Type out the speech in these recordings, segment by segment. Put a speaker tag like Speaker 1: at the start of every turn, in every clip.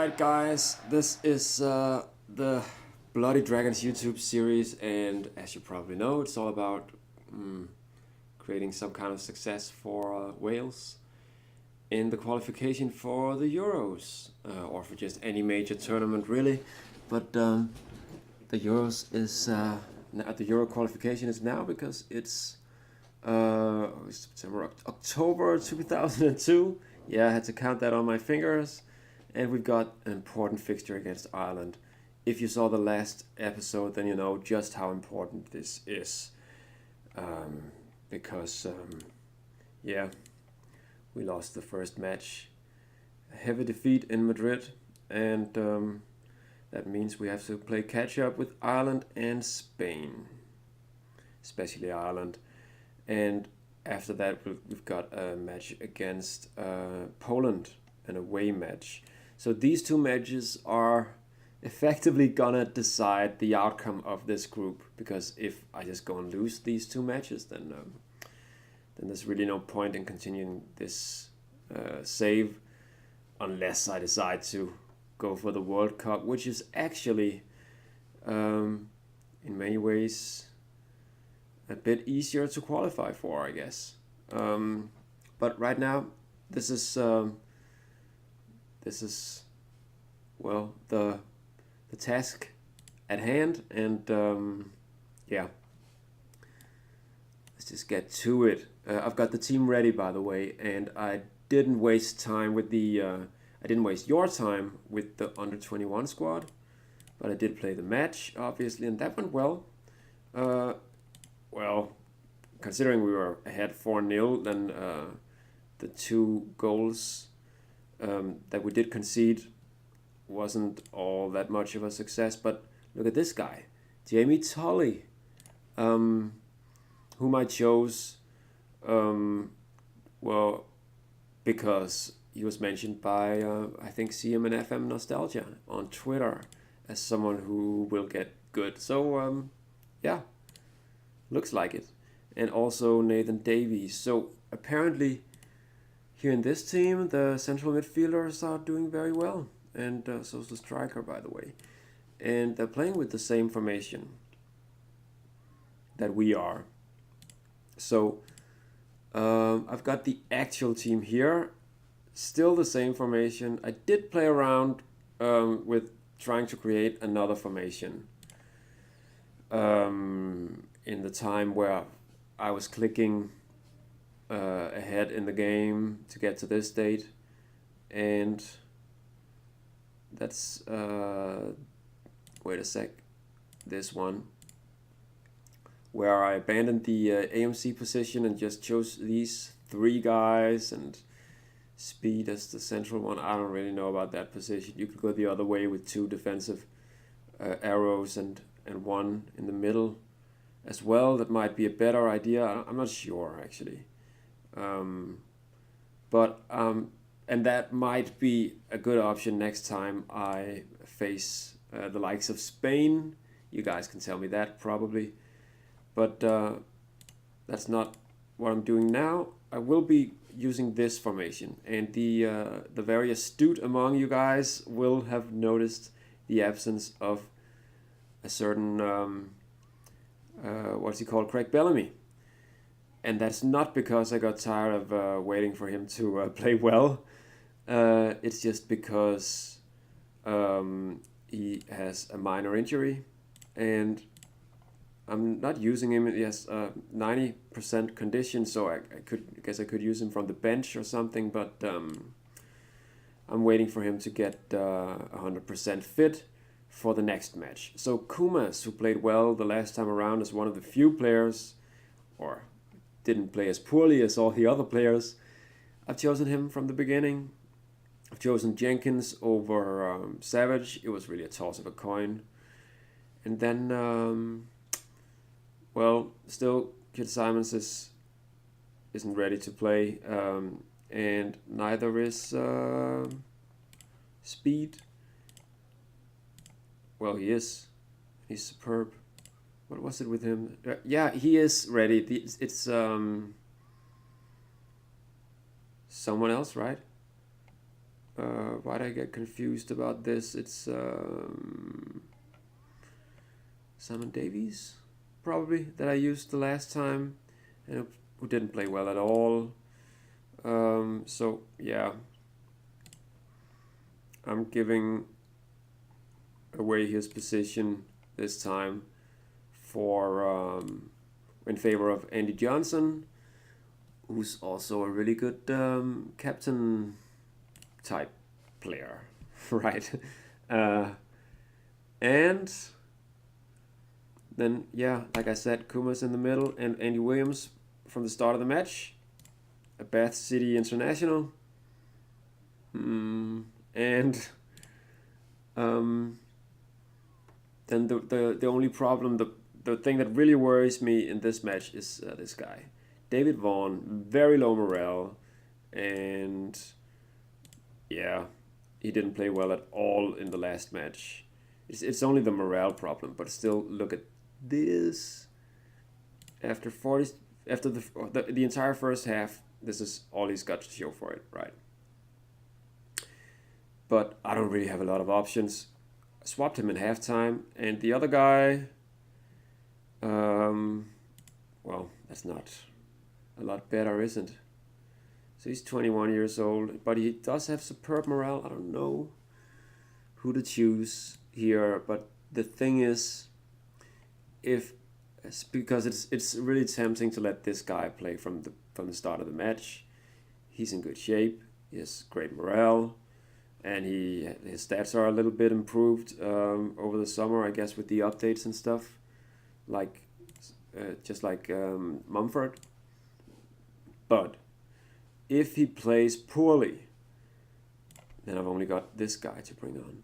Speaker 1: Alright guys, this is the Bloody Dragons YouTube series, and as you probably know, it's all about creating some kind of success for Wales in the qualification for the Euros, or for just any major tournament really. But the Euros is, the Euro qualification is now because it's September, October 2002. Yeah, I had to count that on my fingers. And we've got an important fixture against Ireland. If you saw the last episode, then you know just how important this is. Because, yeah, we lost the first match. A heavy defeat in Madrid. And that means we have to play catch up with Ireland and Spain. Especially Ireland. And after that, we've got a match against Poland, an away match. So these two matches are effectively gonna decide the outcome of this group, because if I just go and lose these two matches, then there's really no point in continuing this save unless I decide to go for the World Cup, which is actually in many ways a bit easier to qualify for, I guess. But right now, this is well the task at hand, and yeah, let's just get to it. I've got the team ready, by the way, and I didn't waste time with the I didn't waste your time with the under 21 squad, but I did play the match obviously, and that went well. Well, considering we were ahead 4-0, then the two goals that we did concede wasn't all that much of a success. But look at this guy, Jamie Tully, whom I chose, well, because he was mentioned by, I think, CM and FM Nostalgia on Twitter as someone who will get good. So, yeah, looks like it. And also Nathan Davies. So apparently here in this team, the central midfielders are doing very well. And so is the striker, by the way. And they're playing with the same formation that we are. So I've got the actual team here. Still the same formation. I did play around with trying to create another formation in the time where I was clicking ahead in the game to get to this state, and that's wait a sec, this one where I abandoned the AMC position and just chose these three guys and speed as the central one. I don't really know about that position. You could go the other way with two defensive arrows and one in the middle as well. That might be a better idea. I'm not sure actually. And that might be a good option next time I face the likes of Spain. You guys can tell me that probably, but that's not what I'm doing now. I will be using this formation, and the very astute among you guys will have noticed the absence of a certain what's he called, Craig Bellamy. And that's not because I got tired of waiting for him to play well. It's just because he has a minor injury, and I'm not using him. He has 90% condition, so I guess I could use him from the bench or something. But I'm waiting for him to get 100% fit for the next match. So Kumas, who played well the last time around, is one of the few players, or didn't play as poorly as all the other players. I've chosen him from the beginning. I've chosen Jenkins over Savage. It was really a toss of a coin. And then, well, still Kid Simons isn't ready to play, and neither is Speed. Well, he is. He's superb. What was it with him? Yeah, he is ready. It's someone else, right? Why did I get confused about this? It's Simon Davies, probably, that I used the last time, and who didn't play well at all. So yeah, I'm giving away his position this time for in favor of Andy Johnson, who's also a really good captain type player, right? And then, yeah, like I said, Kumas in the middle and Andy Williams from the start of the match. A Bath City international. And then the only problem, the thing that really worries me in this match is this guy. David Vaughan, very low morale, and yeah, he didn't play well at all in the last match. It's only the morale problem, but still, look at this. After the entire first half, this is all he's got to show for it, right? But I don't really have a lot of options. I swapped him in halftime, and the other guy, well, that's not a lot better, isn't it? So he's 21 years old, but he does have superb morale. I don't know who to choose here, but the thing is, because it's really tempting to let this guy play from the start of the match. He's in good shape. He has great morale, and his stats are a little bit improved over the summer, I guess, with the updates and stuff, like just like Mumford. But if he plays poorly, then I've only got this guy to bring on.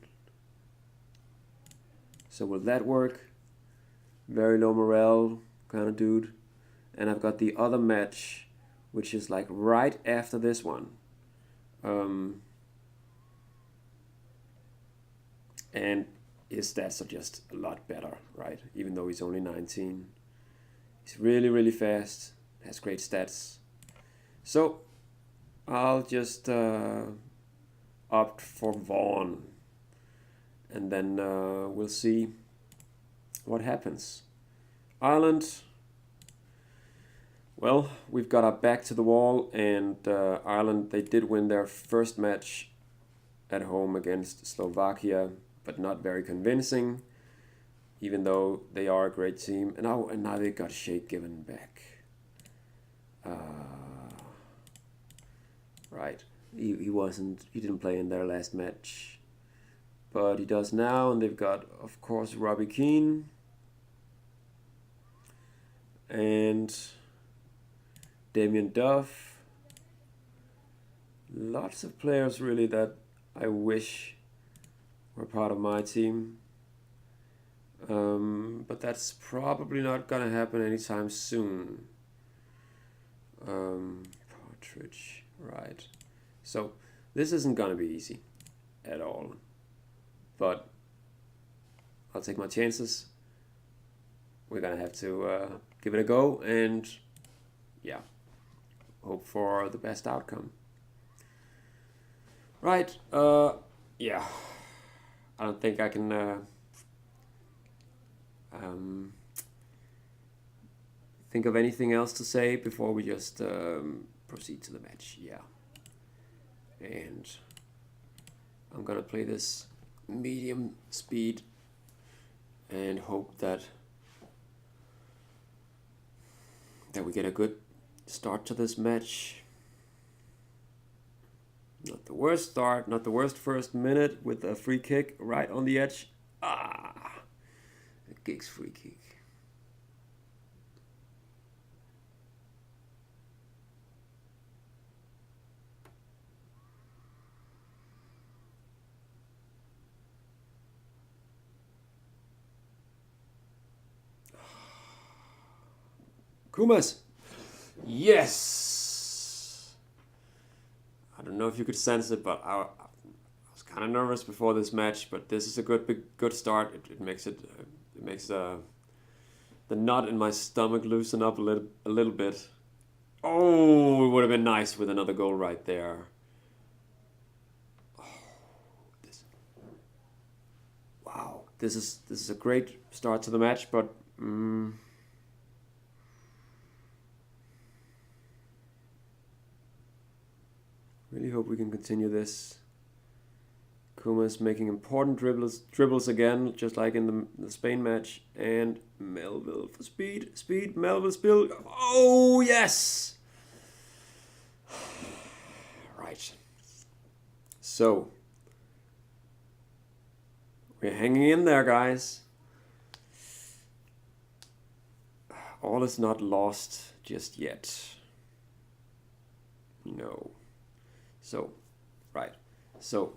Speaker 1: So will that work? Very low morale kind of dude. And I've got the other match, which is like right after this one. And his stats are just a lot better, right? Even though he's only 19. He's really, really fast. Has great stats. So I'll just opt for Vaughan. And then we'll see what happens. Ireland, well, we've got our back to the wall, and Ireland, they did win their first match at home against Slovakia, but not very convincing, even though they are a great team. And now they got Shea Given back. Right, he didn't play in their last match, but he does now, and they've got, of course, Robbie Keane and Damien Duff. Lots of players really that I wish were part of my team. But that's probably not gonna happen anytime soon. Partridge, right. So this isn't gonna be easy at all. But I'll take my chances. We're gonna have to give it a go and yeah, hope for the best outcome. Right, yeah. I don't think I can think of anything else to say before we just proceed to the match. Yeah. And I'm gonna play this medium speed and hope that we get a good start to this match. Not the worst start, not the worst first minute with a free kick right on the edge. A Giggs free kick. Kumas! Yes! I don't know if you could sense it, but I was kind of nervous before this match, but this is a good start. It makes the knot in my stomach loosen up a little bit. Oh, it would have been nice with another goal right there. Oh, this is a great start to the match, but really hope we can continue this. Kuma's making important dribbles again, just like in the Spain match. And Melville for speed. Melville spill. Oh, yes! Right. So, we're hanging in there, guys. All is not lost just yet. No. So, right. So,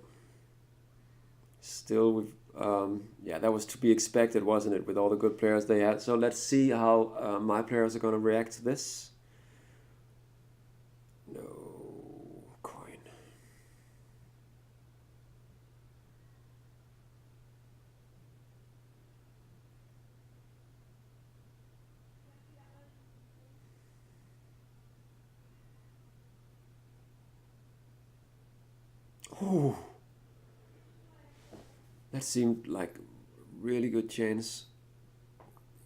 Speaker 1: still, we've that was to be expected, wasn't it, with all the good players they had. So let's see how my players are going to react to this. No coin. Oh, that seemed like a really good chance.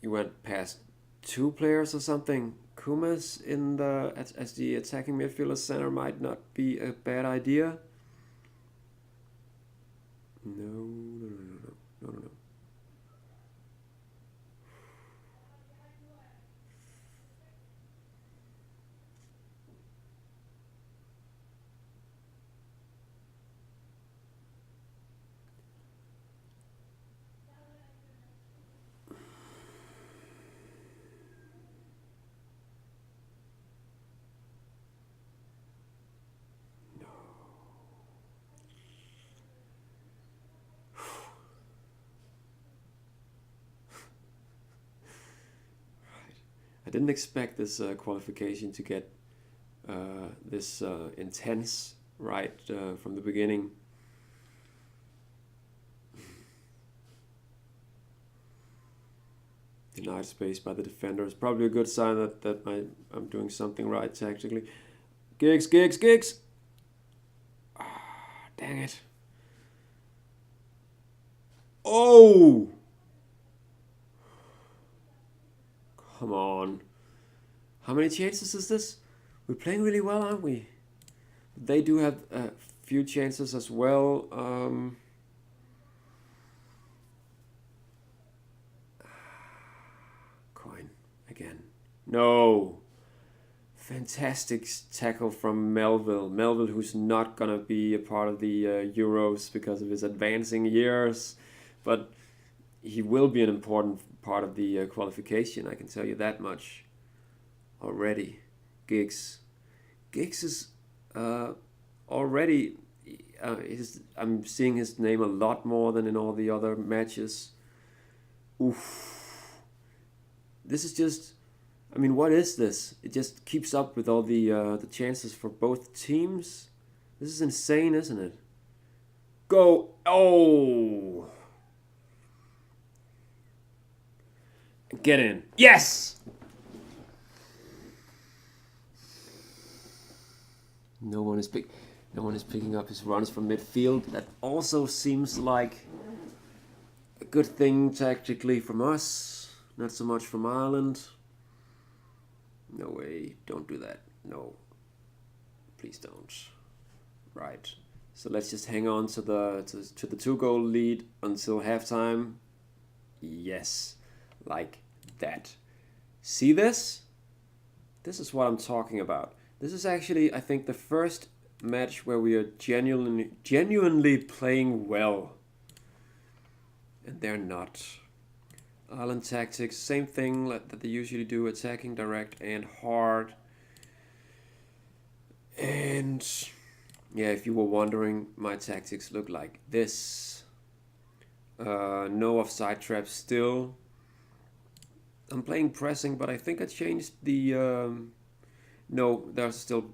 Speaker 1: You went past 2 players or something. Kumas in as the attacking midfielder center might not be a bad idea. No. I didn't expect this qualification to get this intense right from the beginning. Denied space by the defender is probably a good sign that I'm doing something right tactically. Giggs! Ah, dang it. Oh! Come on. How many chances is this? We're playing really well, aren't we? They do have a few chances as well. Coin again. No. Fantastic tackle from Melville. Melville, who's not gonna be a part of the Euros because of his advancing years, but he will be an important part of the qualification. I can tell you that much already. Giggs is already. I'm seeing his name a lot more than in all the other matches. Oof. This is just. I mean, what is this? It just keeps up with all the chances for both teams. This is insane, isn't it? Go! Oh! Get in. Yes! No one is picking up his runs from midfield. That also seems like a good thing tactically from us. Not so much from Ireland. No way, don't do that. No. Please don't. Right. So let's just hang on to the 2-goal lead until halftime. Yes. Like that. See this? This is what I'm talking about. This is actually, I think, the first match where we are genuinely playing well. And they're not. Ireland tactics, same thing that they usually do, attacking, direct, and hard. And yeah, if you were wondering, my tactics look like this. No offside traps still. I'm playing pressing, but I think I changed the... no, there's still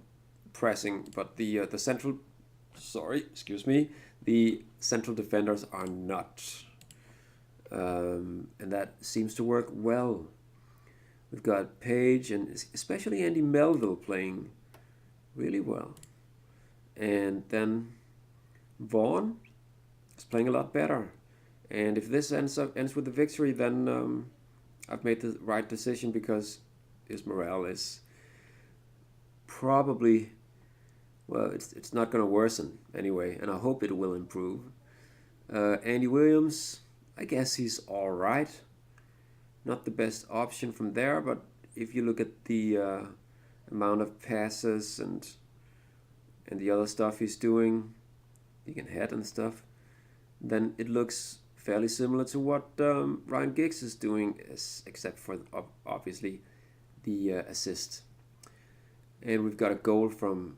Speaker 1: pressing, but the central... Sorry, excuse me. The central defenders are not. And that seems to work well. We've got Page and especially Andy Melville playing really well. And then Vaughan is playing a lot better. And if this ends with a victory, then I've made the right decision, because his morale is probably, well, it's not going to worsen anyway, and I hope it will improve. Andy Williams, I guess he's all right. Not the best option from there, but if you look at the amount of passes and the other stuff he's doing, he can head and stuff, then it looks fairly similar to what Ryan Giggs is doing, except for obviously the assist. And we've got a goal from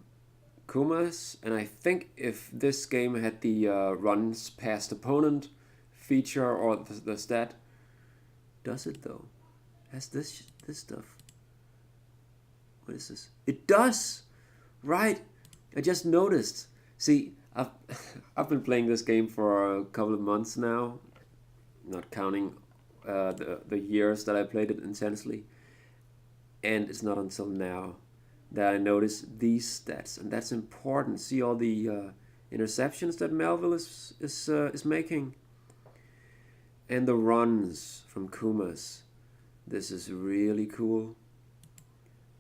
Speaker 1: Kumas, and I think if this game had the runs past opponent feature or the stat, does it though? Has this stuff? What is this? It does, right? I just noticed. See, I've been playing this game for a couple of months now, not counting the years that I played it intensely, and it's not until now that I notice these stats, and that's important. See all the interceptions that Melville is making, and the runs from Kumas. This is really cool,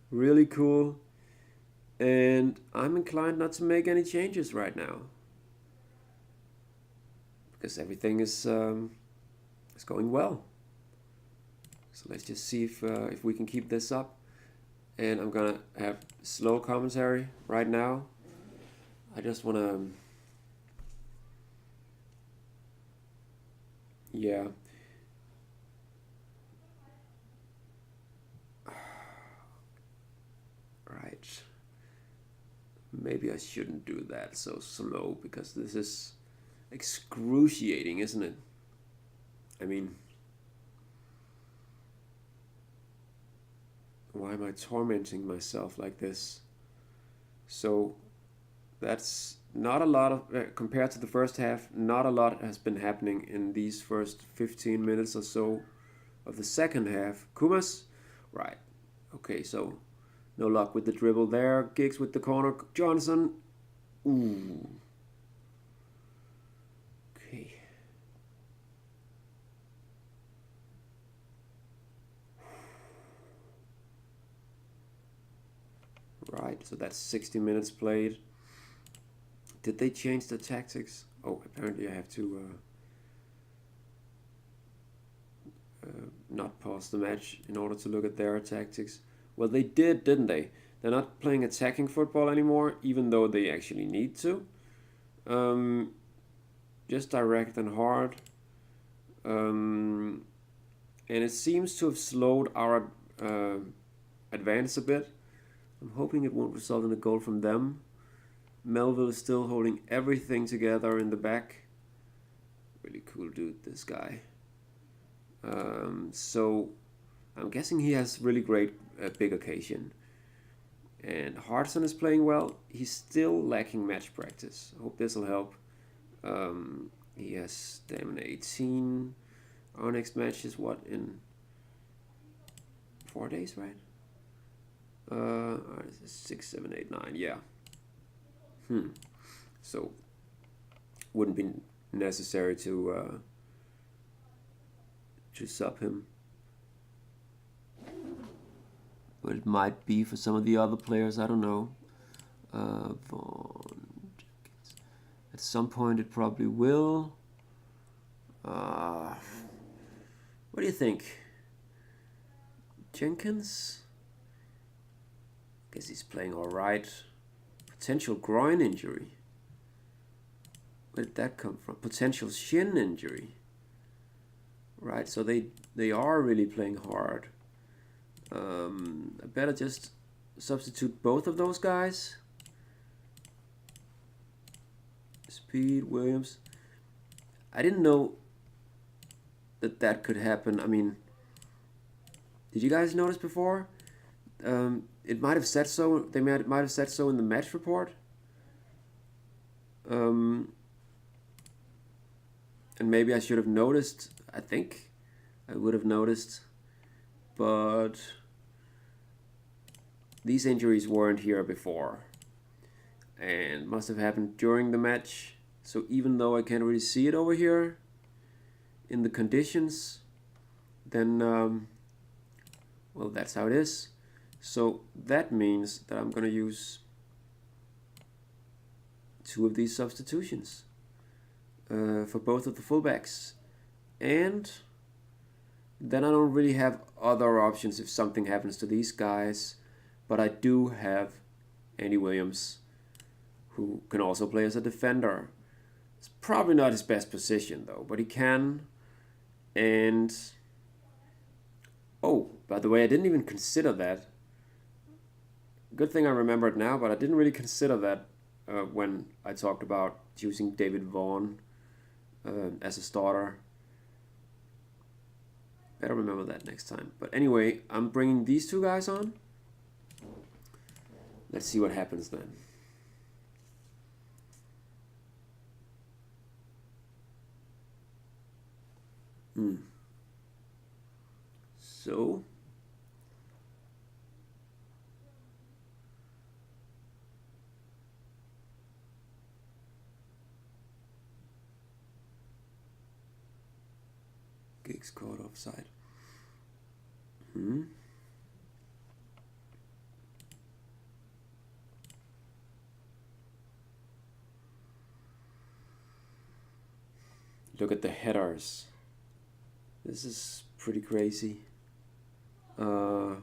Speaker 1: really cool, and I'm inclined not to make any changes right now, because everything is going well. So let's just see if we can keep this up. And I'm gonna have slow commentary right now. I just wanna, yeah. Right. Maybe I shouldn't do that so slow, because this is excruciating, isn't it? I mean, why am I tormenting myself like this? So that's not a lot of, compared to the first half, not a lot has been happening in these first 15 minutes or so of the second half. Kumas, right. Okay, so no luck with the dribble there. Giggs with the corner. Johnson. Ooh. Okay. Right, so that's 60 minutes played. Did they change the tactics? Oh, apparently I have to not pause the match in order to look at their tactics. Well, they did, didn't they? They're not playing attacking football anymore, even though they actually need to. Just direct and hard. And it seems to have slowed our advance a bit. I'm hoping it won't result in a goal from them. Melville is still holding everything together in the back. Really cool dude, this guy. So I'm guessing he has really great big occasion. And Hartson is playing well. He's still lacking match practice. I hope this will help. He has stamina 18. Our next match is what, in 4 days, right? 6, 7, 8, 9. Yeah. So wouldn't be necessary to sub him, but it might be for some of the other players. I don't know. At some point, it probably will. What do you think, Jenkins? Guess he's playing all right. Potential groin injury. Where did that come from? Potential shin injury. Right, so they are really playing hard. I better just substitute both of those guys. Speed, Williams. I didn't know that could happen. I mean, did you guys notice before? It might have said so. They might have said so in the match report. And maybe I should have noticed. I think I would have noticed, but these injuries weren't here before, and must have happened during the match. So even though I can't really see it over here, in the conditions, then well, that's how it is. So that means that I'm going to use 2 of these substitutions for both of the fullbacks, and then I don't really have other options if something happens to these guys, but I do have Andy Williams, who can also play as a defender. It's probably not his best position though, but he can. And oh, by the way, I didn't even consider that. Good thing I remember it now, but I didn't really consider that when I talked about choosing David Vaughan as a starter. Better remember that next time. But anyway, I'm bringing these 2 guys on. Let's see what happens then. So Giggs caught offside. Look at the headers. This is pretty crazy. I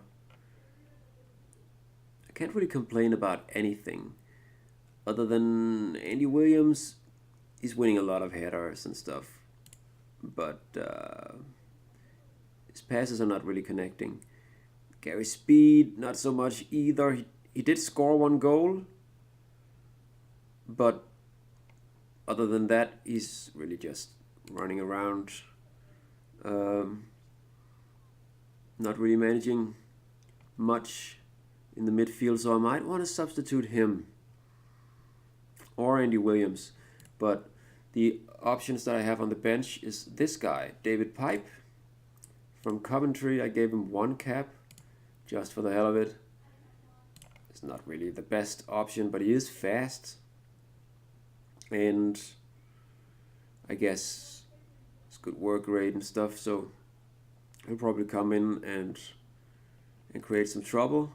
Speaker 1: can't really complain about anything other than Andy Williams is winning a lot of headers and stuff, but his passes are not really connecting. Gary Speed, not so much either. He did score 1 goal, but other than that, he's really just running around, not really managing much in the midfield, so I might want to substitute him or Andy Williams. But the options that I have on the bench is this guy, David Pipe from Coventry. I gave him 1 cap just for the hell of it. It's not really the best option, but he is fast, and I guess it's good work rate and stuff, so he'll probably come in and create some trouble.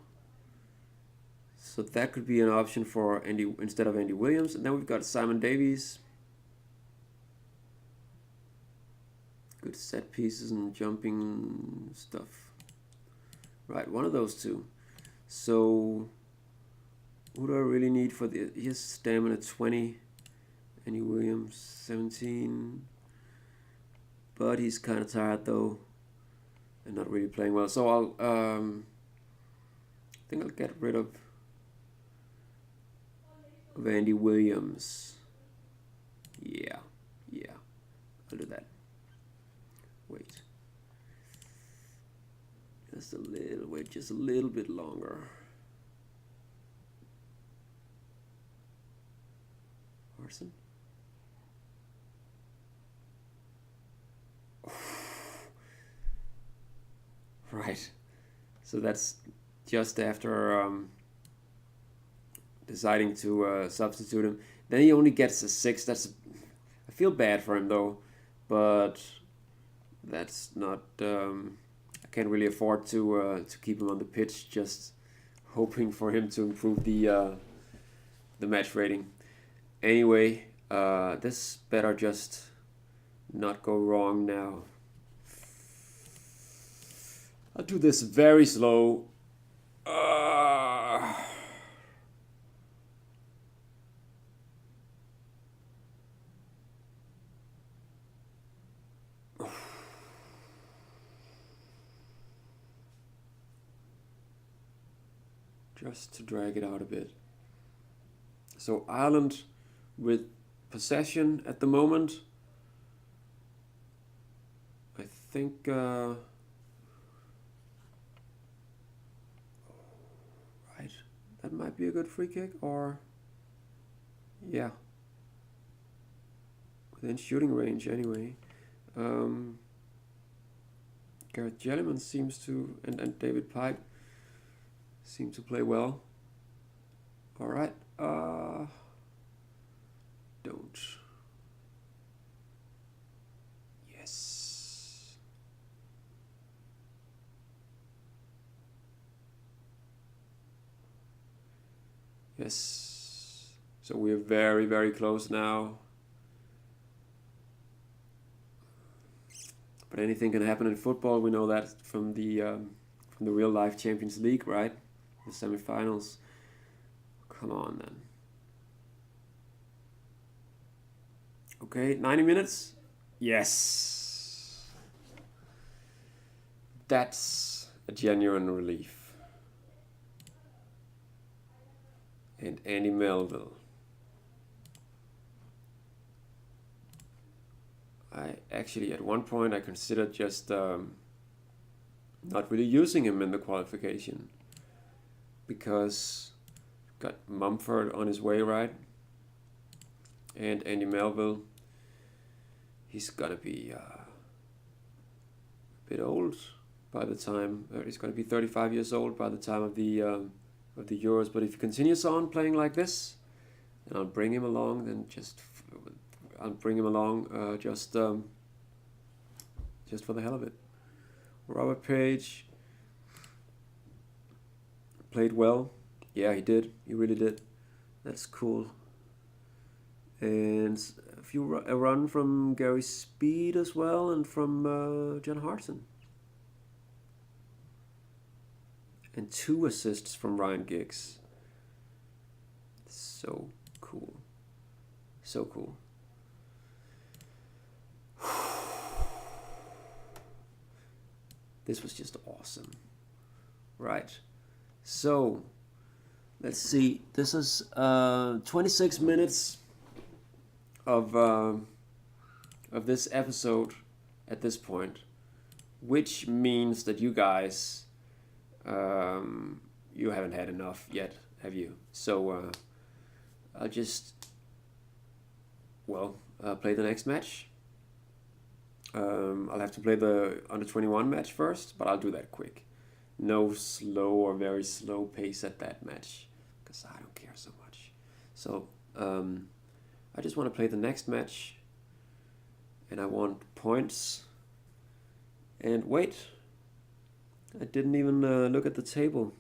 Speaker 1: So that could be an option for Andy instead of Andy Williams. And then we've got Simon Davies. Good set pieces and jumping stuff. Right, one of those 2. So who do I really need for the... He has stamina 20. Andy Williams 17. But he's kind of tired though, and not really playing well. So I'll I think I'll get rid of Andy Williams. Yeah, I'll do that. Wait, just a little bit longer. Arson. Right, so that's just after deciding to substitute him. Then he only gets a 6. I feel bad for him though, but that's not. I can't really afford to keep him on the pitch. Just hoping for him to improve the match rating. Anyway, this better just not go wrong now. I'll do this very slow. Just to drag it out a bit. So Ireland with possession at the moment. I think right, that might be a good free kick, or yeah, within shooting range anyway. Gareth Jellyman seems to, and David Pipe seem to play well. All right, don't. Yes. Yes. So we're very, very close now. But anything can happen in football. We know that from the real life Champions League, right? The semifinals. Come on, then. Okay, 90 minutes. Yes. That's a genuine relief. And Andy Melville. I actually, at one point, I considered just not really using him in the qualification. Because got Mumford on his way, right? And Andy Melville. He's gonna be a bit old by the time. He's gonna be 35 years old by the time of the Euros. But if he continues on playing like this, then I'll bring him along. Then I'll bring him along just for the hell of it. Robert Page played well. Yeah, he did. He really did. That's cool. And a run from Gary Speed as well, and from John Hartson. And 2 assists from Ryan Giggs. So cool. So cool. This was just awesome. Right. So, let's see. This is 26 minutes of this episode at this point, which means that you guys you haven't had enough yet, have you? So I'll just play the next match. I'll have to play the under 21 match first, but I'll do that quick. No slow or very slow pace at that match, because I don't care so much. So I just want to play the next match, and I want points. And wait, I didn't even look at the table.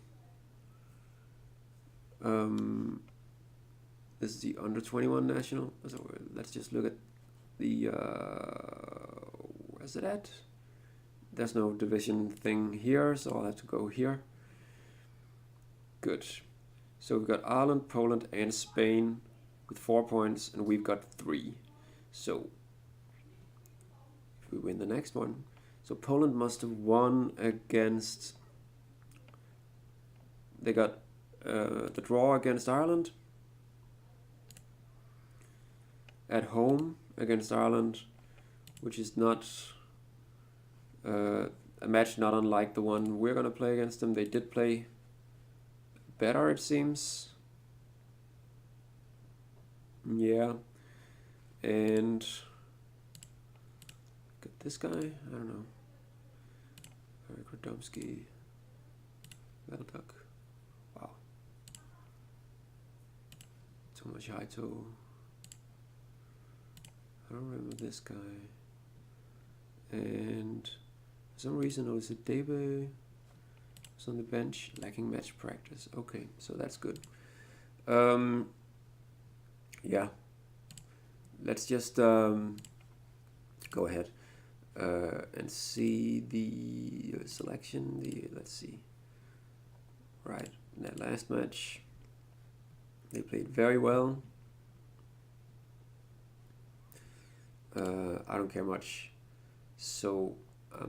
Speaker 1: This is the under 21 national. So let's just look at the where's it at? There's no division thing here, so I'll have to go here. Good. So we've got Ireland, Poland, and Spain with 4 points, and we've got 3. So if we win the next one, so Poland must have won against. They got the draw against Ireland, at home against Ireland, which is not a match not unlike the one we're going to play against them. They did play better, it seems. Yeah. And got this guy, I don't know. Eric Radomski. Velduk. Wow. Tomasz Haito. I don't remember this guy. And for some reason, Debe was on the bench, lacking match practice. Okay, so that's good. Yeah. Let's just go ahead and see the selection. Let's see. Right, in that last match, they played very well. I don't care much, so I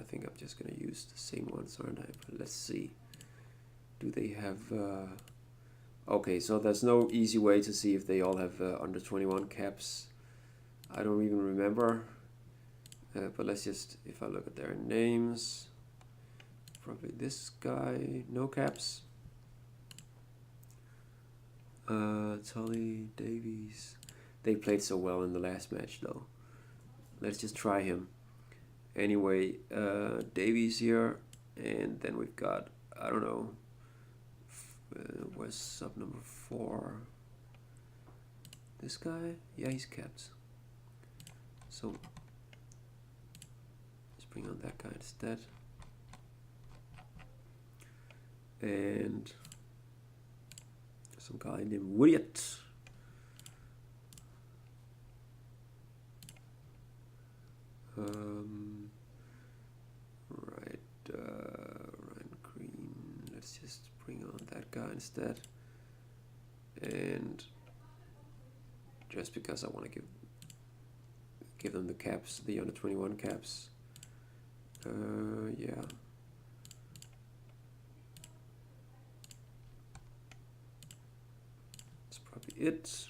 Speaker 1: think I'm just gonna use the same ones, aren't I? But let's see. Do they have? Okay, so there's no easy way to see if they all have under 21 caps. I don't even remember. But let's just, if I look at their names, probably this guy, no caps. Tully, Davies. They played so well in the last match, though. Let's just try him. Anyway, Davies here, and then we've got, I don't know, where's sub number 4? This guy? Yeah, he's capped. So, let's bring on that guy instead. Some guy named Williot. Right, Ryan Green. Let's just bring on that guy instead. And just because I want to give them the caps, the under 21 caps. Yeah. That's probably it.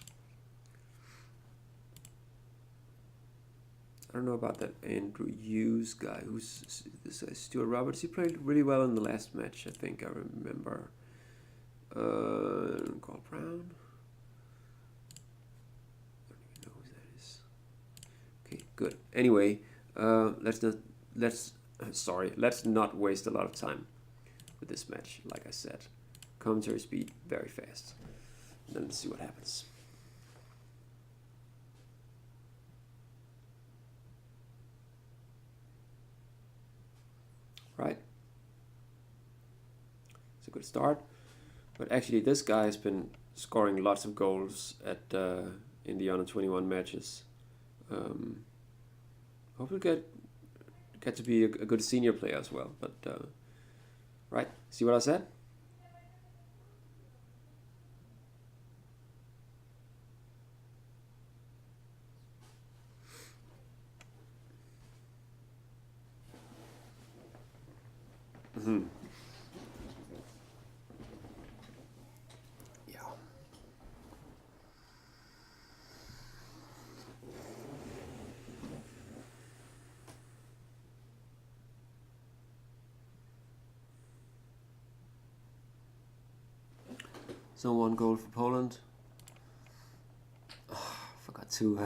Speaker 1: I don't know about that Andrew Hughes guy. Who's this guy? Stuart Roberts. He played really well in the last match, I think I remember. Carl Brown. I don't even know who that is. Okay, good. Anyway, let's not waste a lot of time with this match. Like I said, commentary speed very fast. And then let's see what happens. Right. It's a good start. But actually, this guy has been scoring lots of goals at in the under 21 matches. Hopefully get to be a good senior player as well. But right, see what I said? Mm-hmm. Yeah. So 1 goal for Poland. Forgot to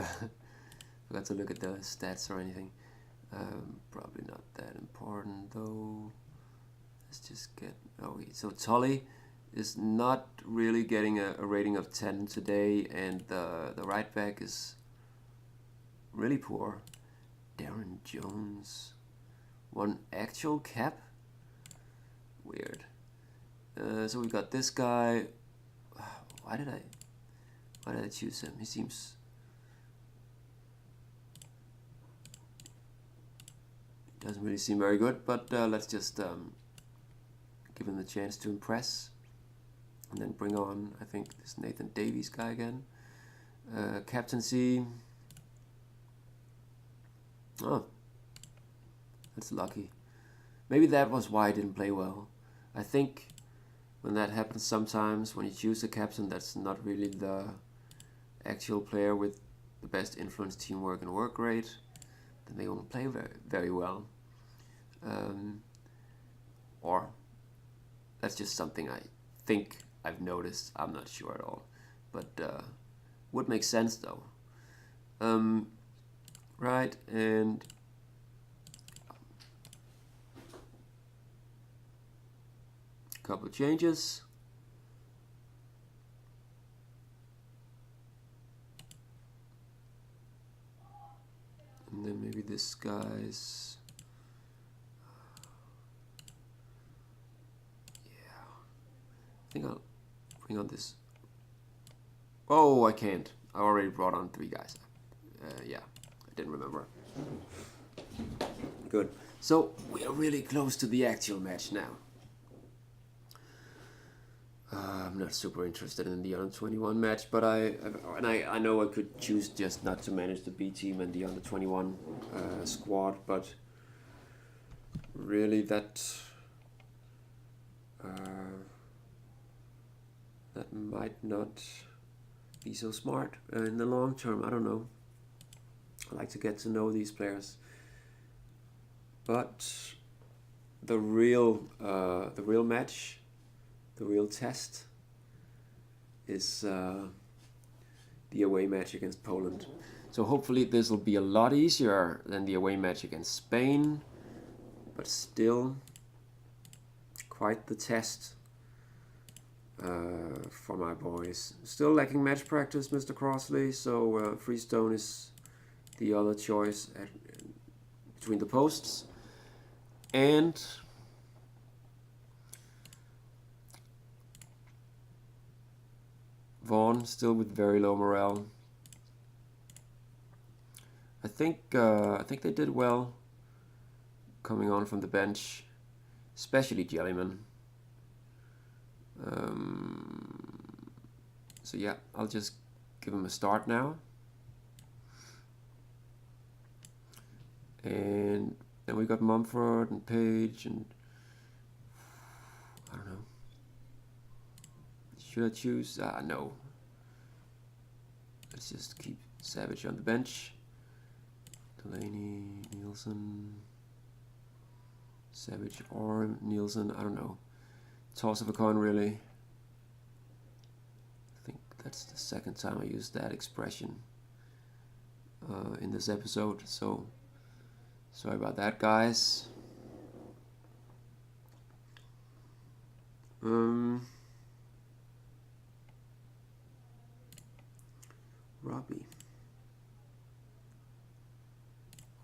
Speaker 1: look at the stats or anything. Probably not that important though. Let's just get. So Tully is not really getting a rating of 10 today, and the right back is really poor. Darren Jones, 1 actual cap. Weird. So we got this guy. Why did I choose him? He seems. Doesn't really seem very good, but let's just give him the chance to impress. And then bring on, I think, this Nathan Davies guy again. Captaincy. Oh, that's lucky. Maybe that was why I didn't play well. I think when that happens sometimes, when you choose a captain that's not really the actual player with the best influence, teamwork, and work rate, then they won't play very, very well. Or that's just something I think I've noticed. I'm not sure at all, but would make sense though. Right, and a couple of changes. And then maybe this guy's. I think I'll bring on this. Oh, I can't. I already brought on 3 guys. Yeah, I didn't remember. Good. So we are really close to the actual match now. I'm not super interested in the under 21 match, but I know I could choose just not to manage the B team and the under 21 squad, but really that might not be so smart in the long term. I don't know. I like to get to know these players, but the real match, the real test, is the away match against Poland. So hopefully this will be a lot easier than the away match against Spain, but still quite the test for my boys. Still lacking match practice, Mr. Crossley, so Freestone is the other choice between the posts. And Vaughan still with very low morale. I think they did well coming on from the bench, especially Jellyman. So yeah, I'll just give him a start now. And then we got Mumford and Page and I don't know. Should I choose? No. Let's just keep Savage on the bench. Delaney, Nielsen, Savage or Nielsen, I don't know. Toss of a coin, really. I think that's the second time I used that expression in this episode, so sorry about that, guys. Robbie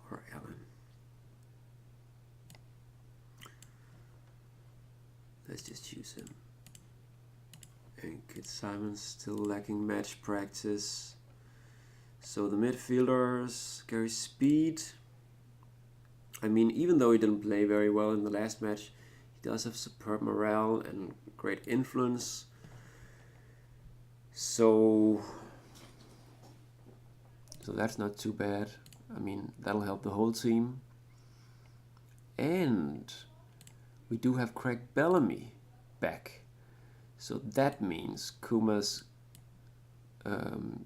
Speaker 1: or Alan. Let's just choose him. And Kit Simon's still lacking match practice. So the midfielders, Gary Speed. I mean, even though he didn't play very well in the last match, he does have superb morale and great influence. So that's not too bad. I mean, that'll help the whole team. And we do have Craig Bellamy back. So that means Kumas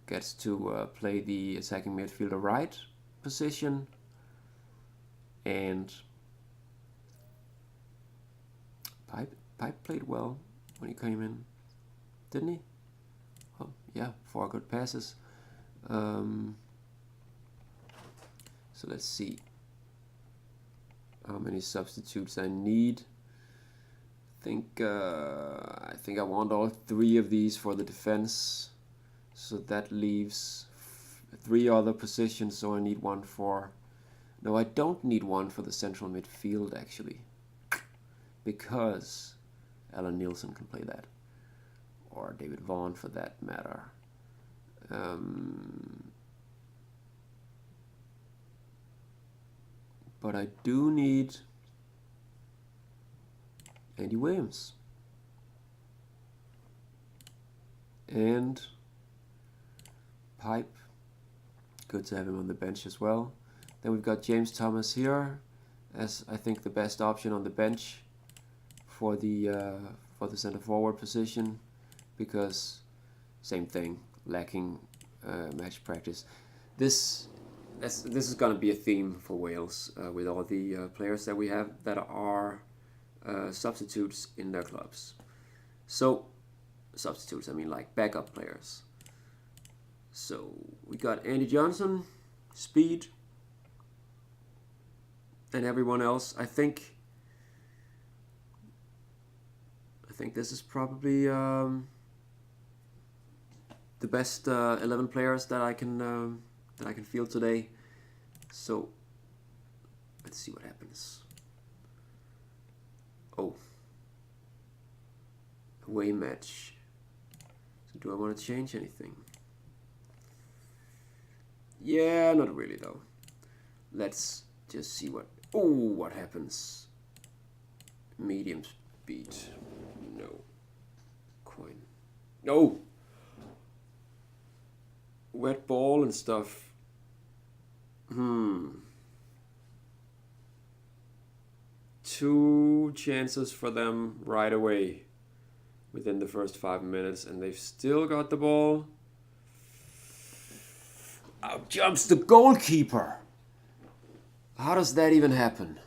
Speaker 1: gets to play the attacking midfielder right position. And Pipe played well when he came in, didn't he? Oh, yeah, 4 good passes. So let's see how many substitutes I need. I think I want all 3 of these for the defense. So that leaves 3 other positions. So I need 1 for. No, I don't need 1 for the central midfield actually, because Alan Nielsen can play that, or David Vaughan for that matter. But I do need Andy Williams. And Pipe, good to have him on the bench as well. Then we've got James Thomas here as I think the best option on the bench for the center forward position, because same thing, lacking match practice. This is going to be a theme for Wales with all the players that we have that are substitutes in their clubs. So substitutes, I mean like backup players. So we got Andy Johnson, Speed, and everyone else. I think this is probably the best 11 players that I can field today. So let's see what happens. Oh, away match. So do I want to change anything? Yeah, not really though. Let's just see what happens. Medium speed. No. Coin. No. Wet ball and stuff. 2 chances for them right away within the first 5 minutes, and they've still got the ball. Out jumps the goalkeeper. How does that even happen?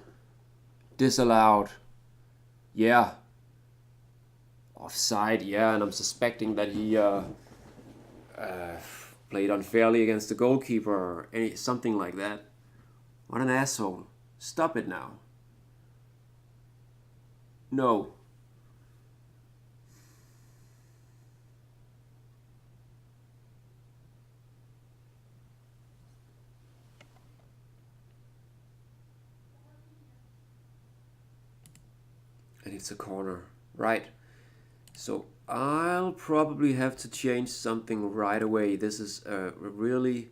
Speaker 1: Disallowed. Yeah. Offside, yeah, and I'm suspecting that he played unfairly against the goalkeeper or something like that. What an asshole. Stop it now. No. And it's a corner. Right. So I'll probably have to change something right away. This is a really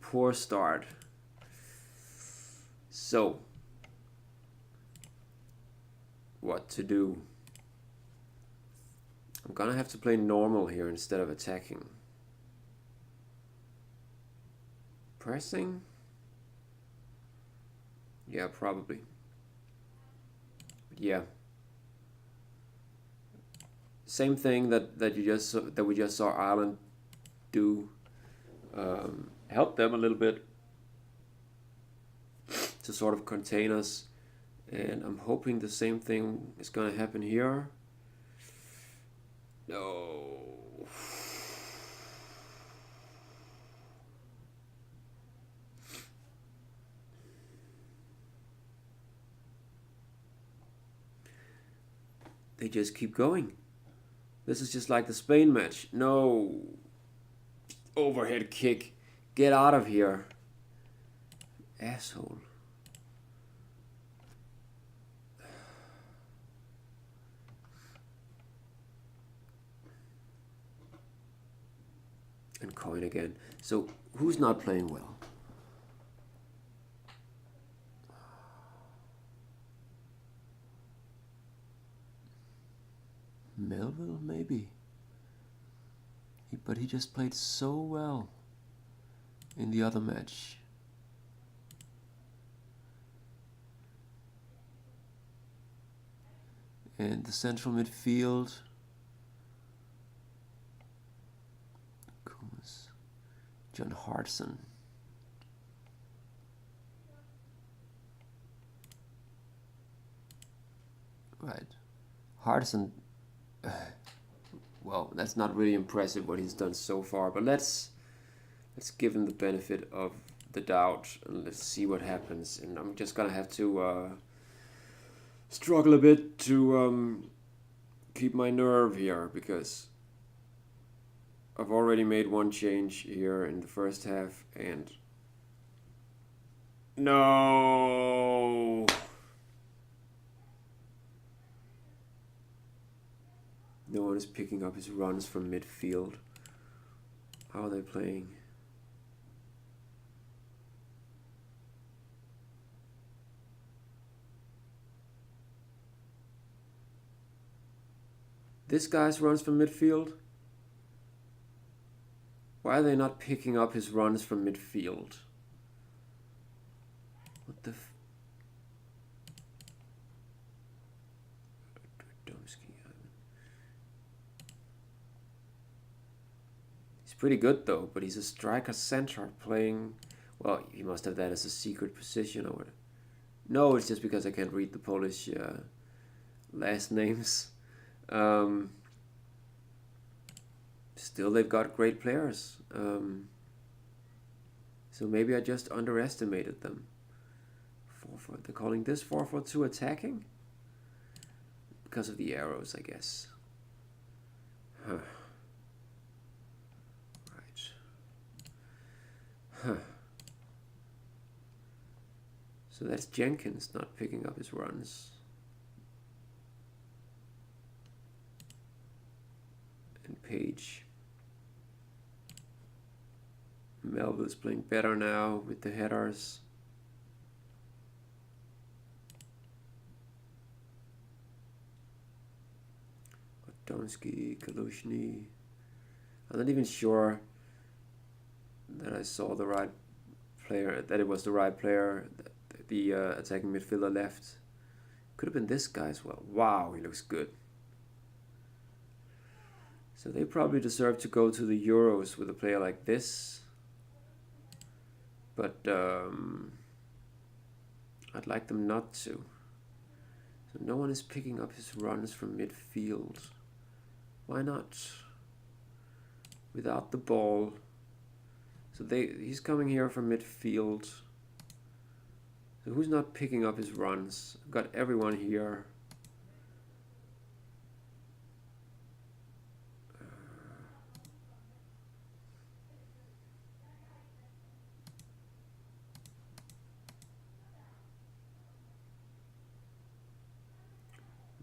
Speaker 1: poor start. So, what to do? I'm gonna have to play normal here instead of attacking. Pressing? Yeah, probably. But yeah. Same thing that we just saw Ireland do. Help them a little bit to sort of contain us, and I'm hoping the same thing is gonna happen here. No. They just keep going. This is just like the Spain match. No. Overhead kick. Get out of here. Asshole. And coin again. So, who's not playing well? Melville, maybe. But he just played so well in the other match. And the central midfield. John Hartson. Right. Hartson. Well, that's not really impressive what he's done so far, but let's give him the benefit of the doubt and let's see what happens. And I'm just gonna have to struggle a bit to keep my nerve here because I've already made one change here in the first half and no. No one is picking up his runs from midfield. How are they playing? This guy's runs from midfield? Why are they not picking up his runs from midfield? What the He's pretty good though, but he's a striker center playing. Well, he must have that as a secret position or whatever. No, it's just because I can't read the Polish last names. Still, they've got great players. So maybe I just underestimated them. They're calling this 4-4-2 attacking? Because of the arrows, I guess. Huh. Right. Huh. So that's Jenkins not picking up his runs. And Page. Melville's playing better now with the headers. Donsky, Kalushny. I'm not even sure that I saw the right player, that it was the right player, the attacking midfielder left. Could have been this guy as well. Wow, he looks good. So they probably deserve to go to the Euros with a player like this. But I'd like them not to. So no one is picking up his runs from midfield. Why not? Without the ball. So he's coming here from midfield. So who's not picking up his runs? I've got everyone here.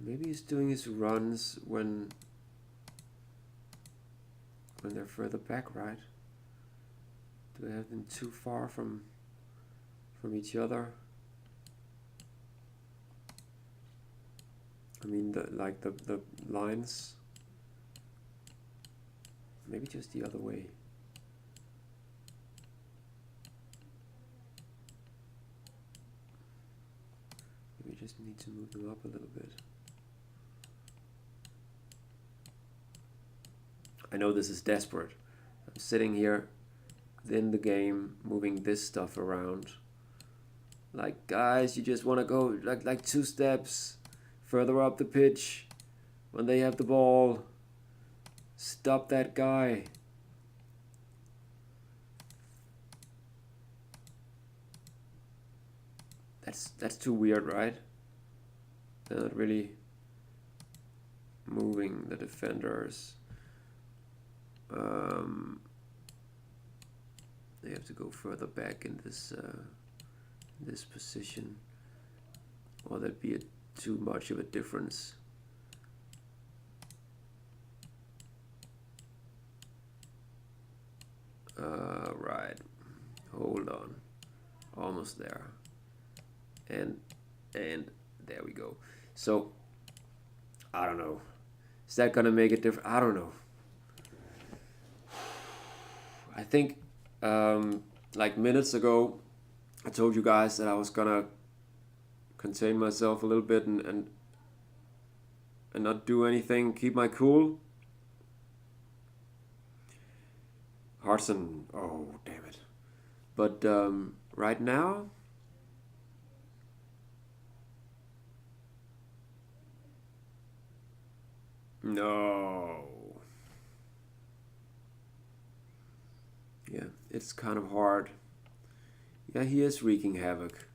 Speaker 1: Maybe he's doing his runs when when they're further back, right? Do I have them too far from each other? I mean, the lines. Maybe just the other way. We just need to move them up a little bit. I know this is desperate. I'm sitting here within the game, moving this stuff around. Like, guys, you just want to go like 2 steps further up the pitch when they have the ball. Stop that guy. That's too weird, right? They're not really moving the defenders. They have to go further back in this position, or there'd be too much of a difference. Right. Hold on. Almost there. And there we go. So I don't know. Is that gonna make it different? I don't know. I think like minutes ago I told you guys that I was gonna contain myself a little bit and not do anything, keep my cool. Hartson, oh damn it. But right now, no. Yeah, it's kind of hard. Yeah, he is wreaking havoc.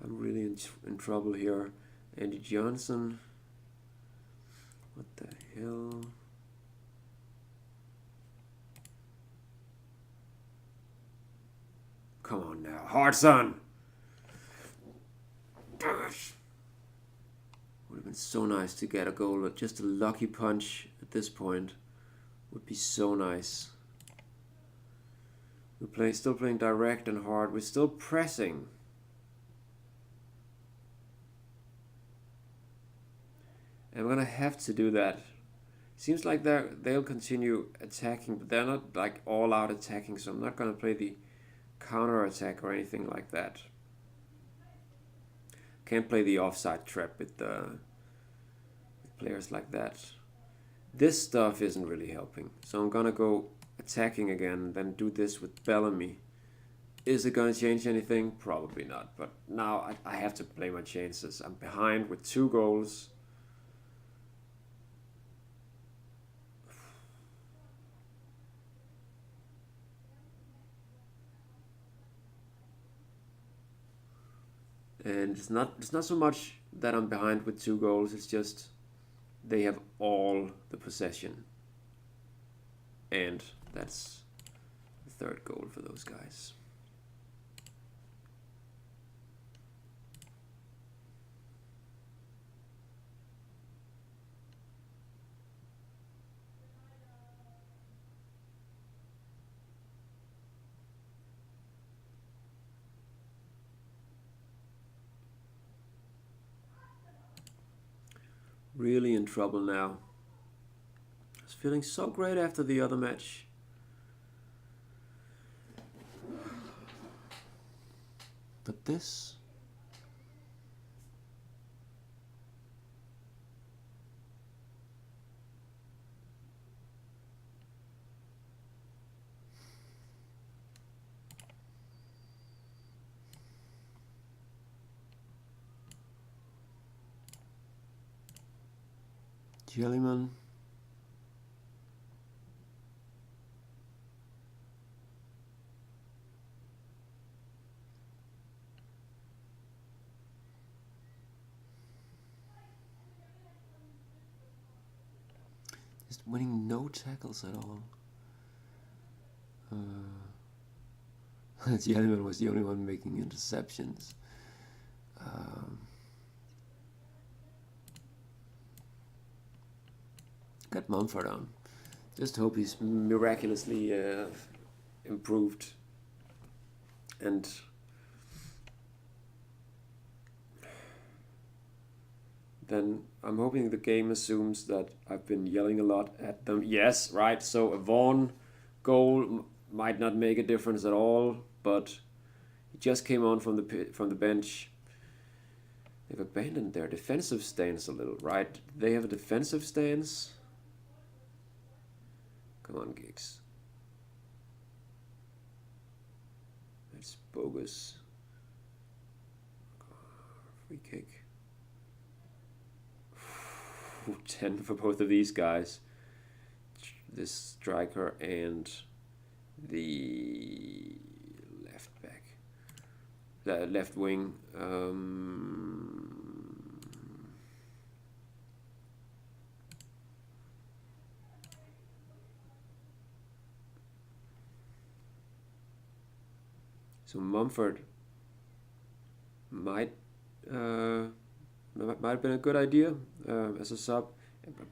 Speaker 1: I'm really in trouble here. Andy Johnson. What the hell? Come on now, Hartson! Gosh. Would have been so nice to get a goal. Just a lucky punch at this point would be so nice. We're still playing direct and hard. We're still pressing. And we're gonna have to do that. Seems like they'll continue attacking, but they're not like all out attacking, so I'm not gonna play the counter attack or anything like that. Can't play the offside trap with players like that. This stuff isn't really helping, so I'm gonna go attacking again, then do this with Bellamy. Is it gonna change anything? Probably not, but now I have to play my chances. I'm behind with 2 goals. And it's not so much that I'm behind with 2 goals, it's just they have all the possession. And that's the 3rd goal for those guys. Really in trouble now. I was feeling so great after the other match. But this... Jellyman. Just winning no tackles at all. Jellyman was the only one making interceptions. get Mumford on. Just hope he's miraculously improved. And then I'm hoping the game assumes that I've been yelling a lot at them. Yes, right, so a Vaughan goal might not make a difference at all, but he just came on from the bench. They've abandoned their defensive stance a little, right? They have a defensive stance. Come on, Giggs. That's bogus. 3 kick. 10 for both of these guys. This striker and the left back. The left wing. So Mumford might have been a good idea as a sub.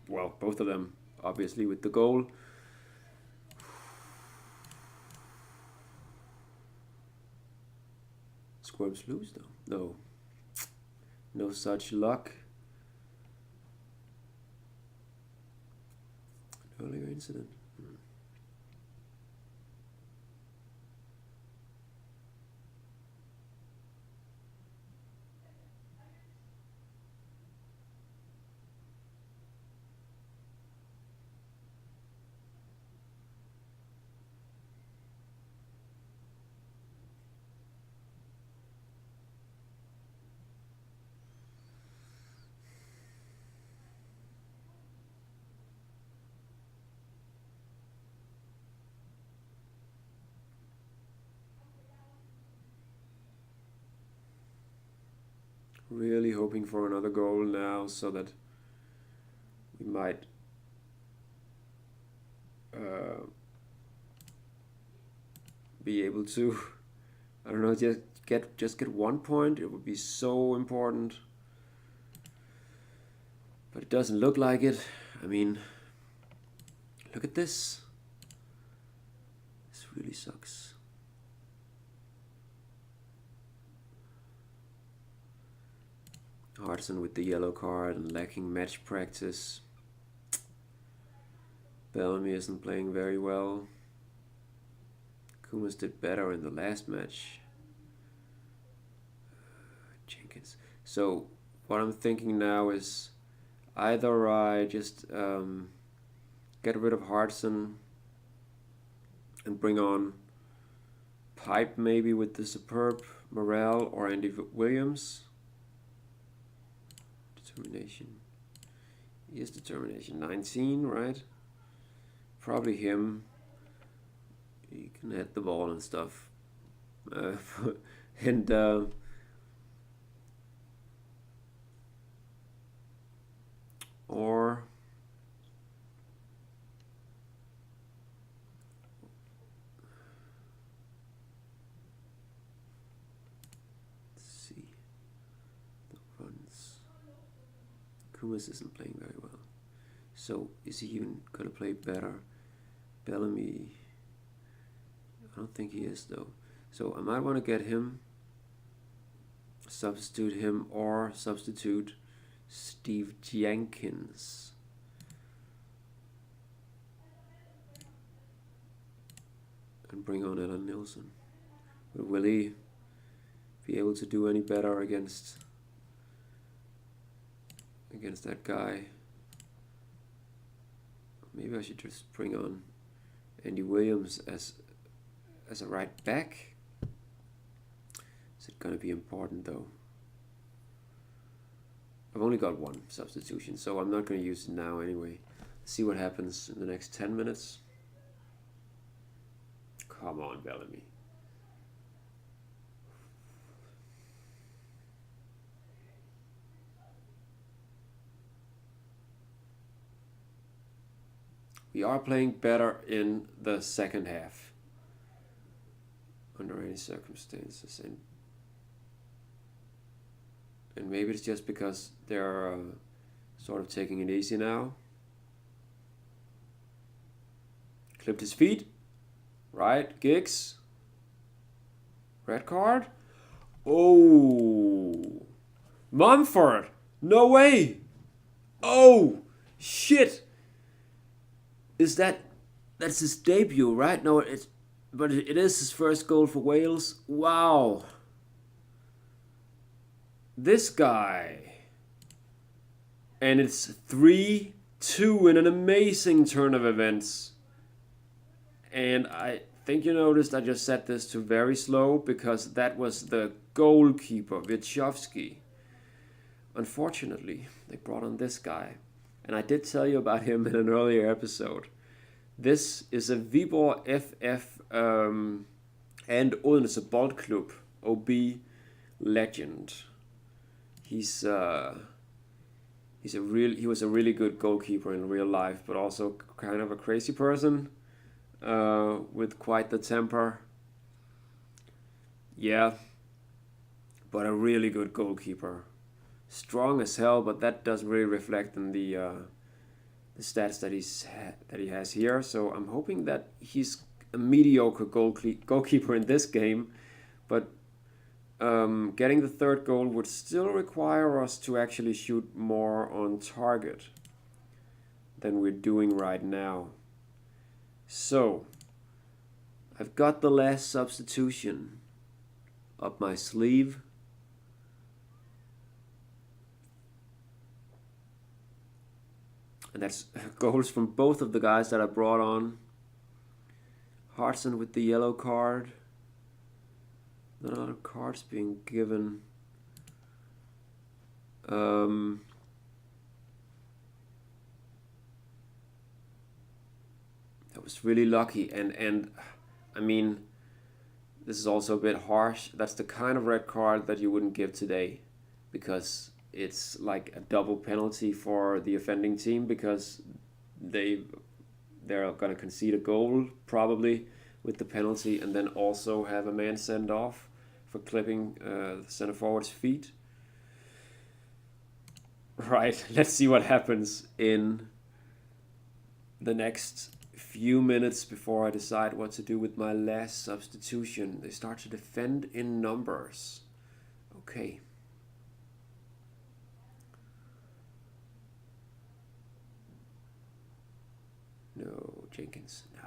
Speaker 1: Well, both of them, obviously, with the goal. Squirms lose, though. No such luck. An earlier incident. Really hoping for another goal now so that we might be able to, I don't know, just get 1 point. It would be so important, but it doesn't look like it. I mean, look at this. This really sucks. Hartson with the yellow card and lacking match practice. Bellamy isn't playing very well. Kumas did better in the last match. Jenkins. So what I'm thinking now is either I just get rid of Hartson and bring on Pipe maybe with the superb Morel or Andy Williams. Determination. He has determination. 19, right? Probably him. He can hit the ball and stuff. And or let's see the runs. Kumas isn't playing very well. So is he even gonna play better? Bellamy, I don't think he is though. So I might want to get him, substitute him, or substitute Steve Jenkins. And bring on Alan Nilsson. But will he be able to do any better against that guy? Maybe I should just bring on Andy Williams as a right back. Is it going to be important though? I've only got one substitution, so I'm not going to use it now anyway. Let's see what happens in the next 10 minutes. Come on, Bellamy. We are playing better in the second half under any circumstances, and maybe it's just because they're sort of taking it easy now. Clipped his feet. Right, Giggs. Red card. Oh. Mumford. No way. Oh. Shit. That's his debut, right? No, but it is his first goal for Wales. Wow. This guy. And it's 3-2 in an amazing turn of events. And I think you noticed I just set this to very slow because that was the goalkeeper, Witkowski. Unfortunately, they brought on this guy. And I did tell you about him in an earlier episode. This is a Viborg FF and Odense Boldklub OB legend. He was a really good goalkeeper in real life, but also kind of a crazy person with quite the temper. Yeah, but a really good goalkeeper. Strong as hell, but that doesn't really reflect in the stats that he has here. So I'm hoping that he's a mediocre goalkeeper in this game, but getting the third goal would still require us to actually shoot more on target than we're doing right now. So I've got the last substitution up my sleeve. And that's goals from both of the guys that I brought on. Hartson with the yellow card. Not a lot of cards being given. That was really lucky. And I mean, this is also a bit harsh. That's the kind of red card that you wouldn't give today, because it's like a double penalty for the offending team, because they're going to concede a goal probably with the penalty, and then also have a man sent off for clipping the center forward's feet. Right, let's see what happens in the next few minutes before I decide what to do with my last substitution. They start to defend in numbers. Okay. No, Jenkins. No.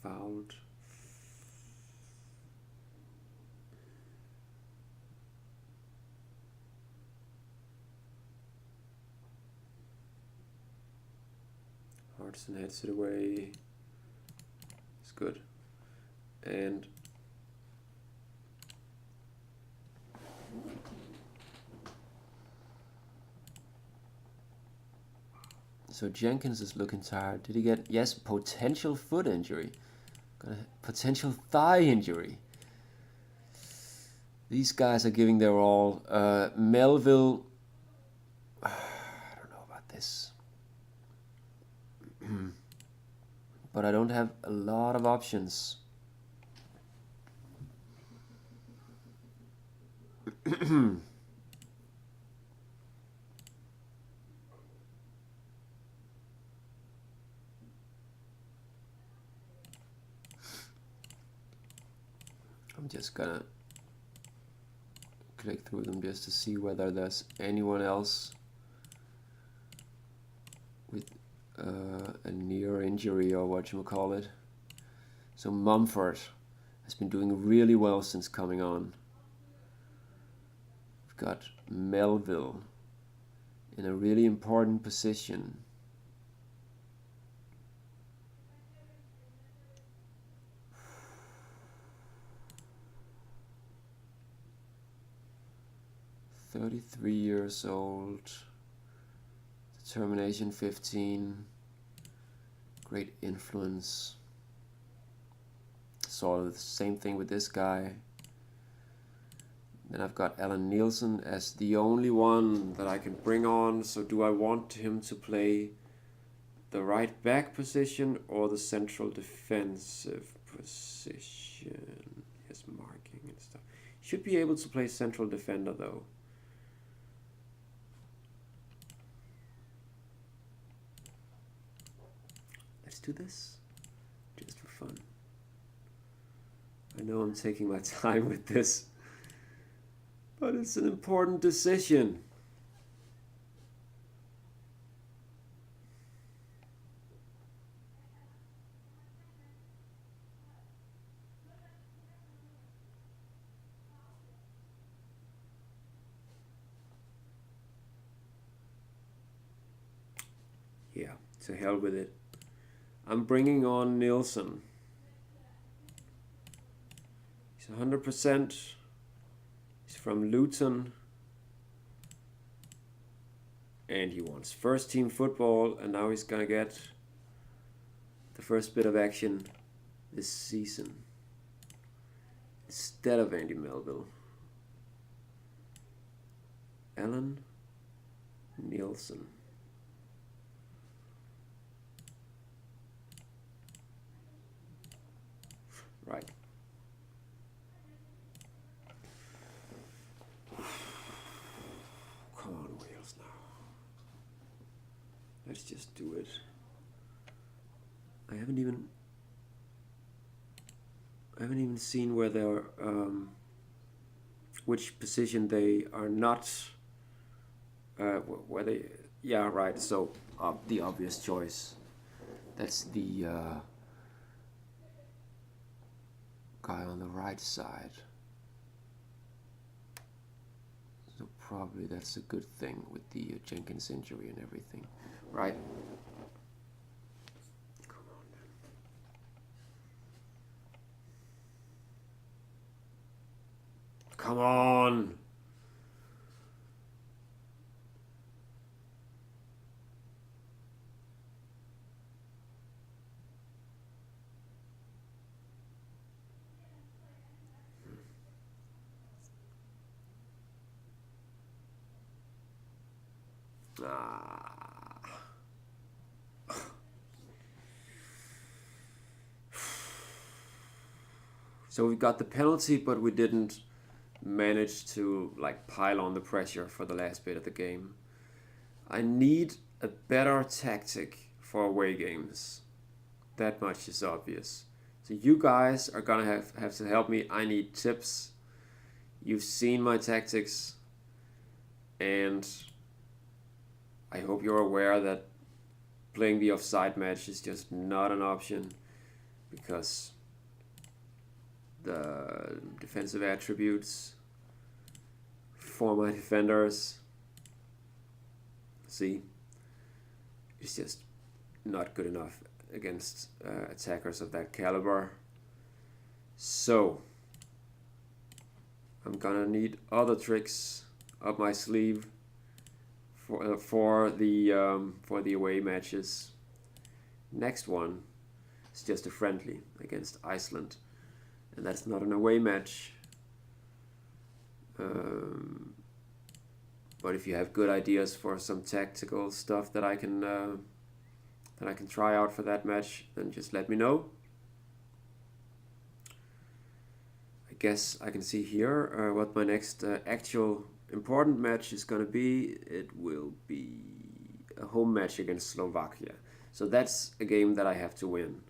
Speaker 1: Fouled. Hartson heads it away. It's good. And so Jenkins is looking tired. Did he get, yes, potential foot injury. Got a potential thigh injury. These guys are giving their all. Melville, I don't know about this. But I don't have a lot of options. I'm just gonna click through them just to see whether there's anyone else with a near injury or whatchamacallit. So Mumford has been doing really well since coming on. We've got Melville in a really important position. "33 years old, determination 15, great influence." Saw the same thing with this guy. Then I've got Alan Nielsen as the only one that I can bring on. So do I want him to play the right back position or the central defensive position? Yes, marking and stuff. Should be able to play central defender though. do this, just for fun. I know I'm taking my time with this, but it's an important decision. Yeah, to hell with it. I'm bringing on Nielsen. He's 100%. He's from Luton. And he wants first team football, and now he's gonna get the first bit of action this season instead of Andy Melville. Alan Nielsen. Right. Come on, Wales now. Let's just do it. I haven't even seen where they're which position they are not where they, yeah, right, so the obvious choice, that's the guy on the right side. So probably that's a good thing with the Jenkins injury and everything, right? Come on, man. Come on. So we got the penalty, but we didn't manage to like pile on the pressure for the last bit of the game. I need a better tactic for away games. That much is obvious. So you guys are gonna have to help me. I need tips. You've seen my tactics, and I hope you're aware that playing the offside match is just not an option, because the defensive attributes for my defenders, see, it's just not good enough against attackers of that caliber. So I'm gonna need other tricks up my sleeve for the away matches. Next one is just a friendly against Iceland, and that's not an away match. But if you have good ideas for some tactical stuff that I can try out for that match, then just let me know. I guess I can see here what my next actual important match is going to be. It will be a home match against Slovakia. So that's a game that I have to win.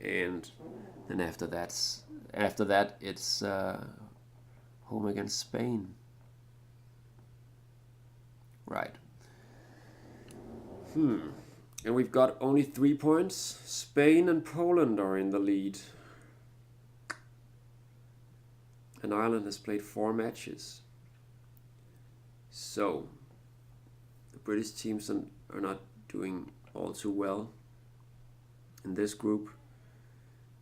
Speaker 1: And then after that it's home against Spain. Right. And we've got only 3 points. Spain and Poland are in the lead. And Ireland has played 4 matches. So the British teams are not doing all too well in this group.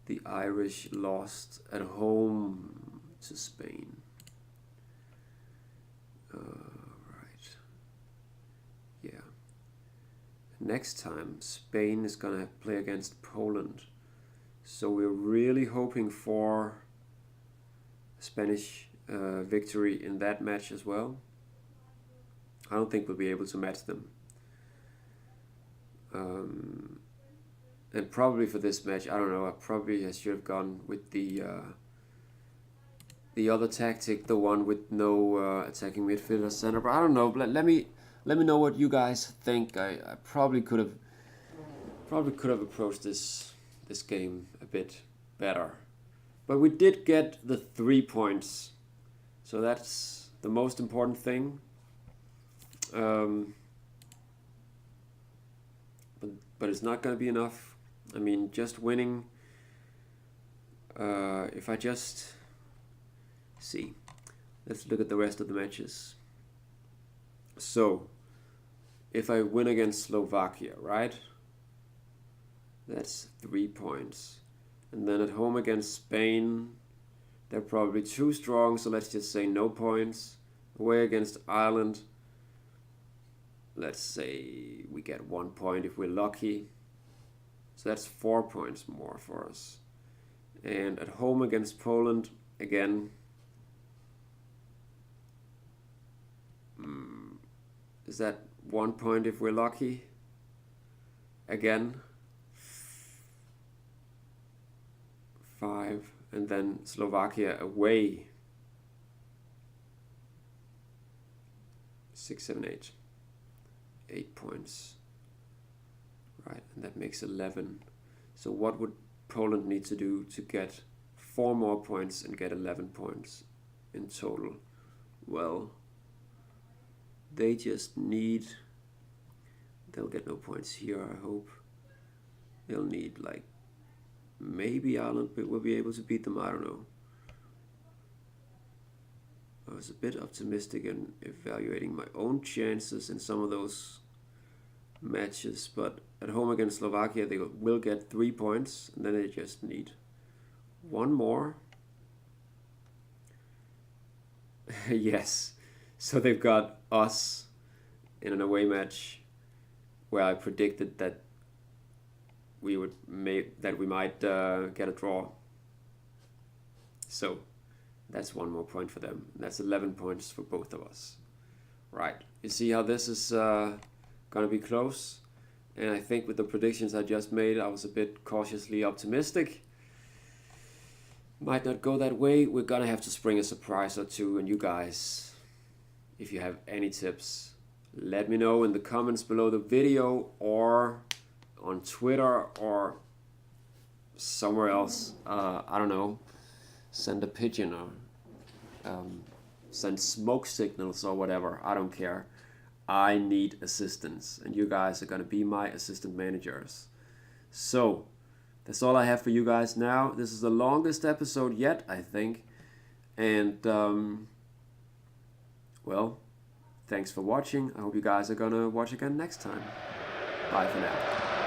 Speaker 1: The Irish lost at home to Spain. Right. Yeah. Next time, Spain is going to play against Poland. So we're really hoping for a Spanish victory in that match as well. I don't think we'll be able to match them. And probably for this match, I don't know, I should have gone with the other tactic, the one with no attacking midfielder center. But I don't know. Let me know what you guys think. I probably could have Probably could have approached this game a bit better. But we did get the 3 points. So that's the most important thing. But it's not going to be enough. I mean, just winning. If I just see, let's look at the rest of the matches. So, if I win against Slovakia, right? That's 3 points. And then at home against Spain, they're probably too strong, so let's just say no points. Away against Ireland, let's say we get 1 point if we're lucky. So that's 4 points more for us. And at home against Poland, again, is that 1 point if we're lucky? Again, 5. And then Slovakia away, 6, 7, 8. 8 points. Right, and that makes 11. So what would Poland need to do to get 4 more points and get 11 points in total? Well, they just need, they'll get no points here, I hope. They'll need like, maybe Ireland will be able to beat them, I don't know. I was a bit optimistic in evaluating my own chances in some of those matches, but at home against Slovakia they will get 3 points, and then they just need 1 more. Yes, so they've got us in an away match where I predicted that we might get a draw. So that's 1 more point for them. That's 11 points for both of us. Right, you see how this is gonna be close? And I think with the predictions I just made, I was a bit cautiously optimistic. Might not go that way. We're gonna have to spring a surprise or two, and you guys, if you have any tips, let me know in the comments below the video or on Twitter or somewhere else. I don't know, send a pigeon or send smoke signals or whatever. I don't care. I need assistance, and you guys are gonna be my assistant managers. So that's all I have for you guys now. This is the longest episode yet, I think. And well, thanks for watching. I hope you guys are gonna watch again next time. Bye for now.